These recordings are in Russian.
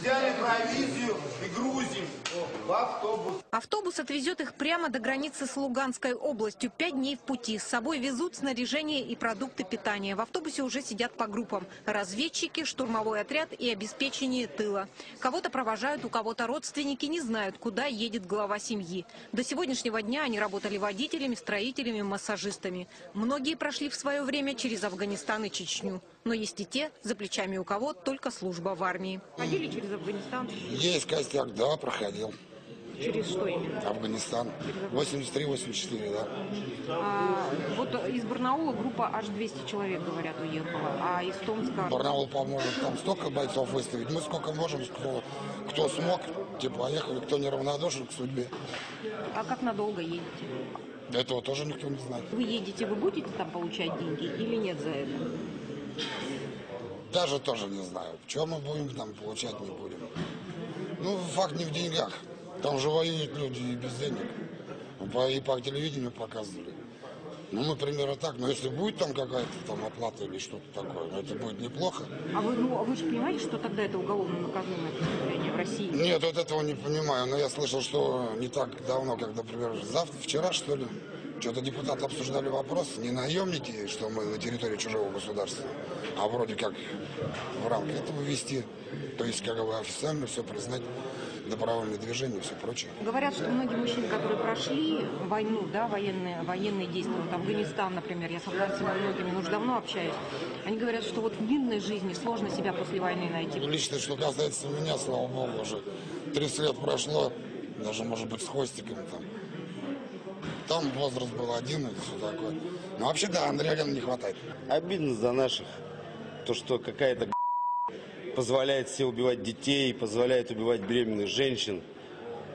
Взяли провизию и грузим в автобус. Автобус отвезет их прямо до границы с Луганской областью. 5 дней в пути. С собой везут снаряжение и продукты питания. В автобусе уже сидят по группам. Разведчики, штурмовой отряд и обеспечение тыла. Кого-то провожают, у кого-то родственники не знают, куда едет глава семьи. До сегодняшнего дня они работали водителями, строителями, массажистами. Многие прошли в свое время через Афганистан и Чечню. Но есть и те, за плечами у кого только служба в армии. Ходили через Афганистан? Есть костяк, да, проходил. Через что именно? Афганистан. 83-84, да. Вот из Барнаула группа аж 200 человек, говорят, уехала. А из Томска? Барнаул поможет там столько бойцов выставить. Мы сколько можем, кто смог, поехали, кто неравнодушен к судьбе. А как надолго едете? Этого тоже никто не знает. Вы едете, вы будете там получать деньги или нет за это? Даже тоже не знаю. Что мы будем там получать, не будем. Ну, факт не в деньгах. Там же воюют люди и без денег. И по телевидению показывали. Ну, мы примерно так. Но если будет там какая-то там оплата или что-то такое, ну, это будет неплохо. А вы же понимаете, что тогда это уголовно наказуемое преступление в России? Нет, вот этого не понимаю. Но я слышал, что не так давно, как, например, вчера, что ли, что-то депутаты обсуждали вопрос, не наемники, что мы на территории чужого государства, а вроде как в рамках этого вести. То есть, как бы официально все признать, добровольное движение и все прочее. Говорят, что многие мужчины, которые прошли войну, да, военные действия, вот Афганистан, например, я с афганцами многими уже давно общаюсь, они говорят, что вот в мирной жизни сложно себя после войны найти. Лично, что касается меня, слава богу, уже 30 лет прошло, даже, может быть, с хвостиком там. Там возраст был один и все такое. Но вообще, да, адреналина не хватает. Обидно за наших. То, что какая-то позволяет себе убивать детей, позволяет убивать беременных женщин.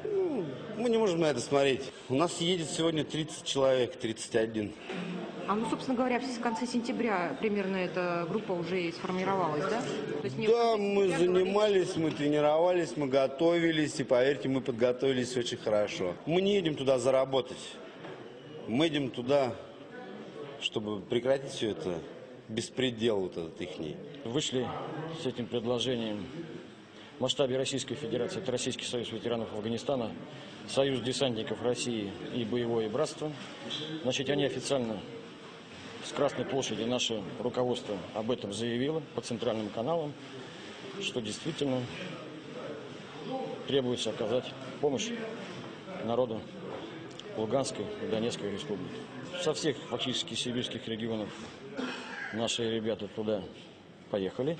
Ну, мы не можем на это смотреть. У нас едет сегодня 30 человек, 31. Собственно говоря, в конце сентября примерно эта группа уже и сформировалась, да? То есть да, мы занимались, мы тренировались, мы готовились. И поверьте, мы подготовились очень хорошо. Мы не едем туда заработать. Мы едем туда, чтобы прекратить все это. Беспредел вот этот ихний. Вышли с этим предложением в масштабе Российской Федерации. Это Российский союз ветеранов Афганистана, Союз десантников России и Боевое братство. Значит, они официально с Красной площади, наше руководство об этом заявило по центральным каналам, что действительно требуется оказать помощь народу Луганской и Донецкой республики. Со всех фактически сибирских регионов наши ребята туда поехали.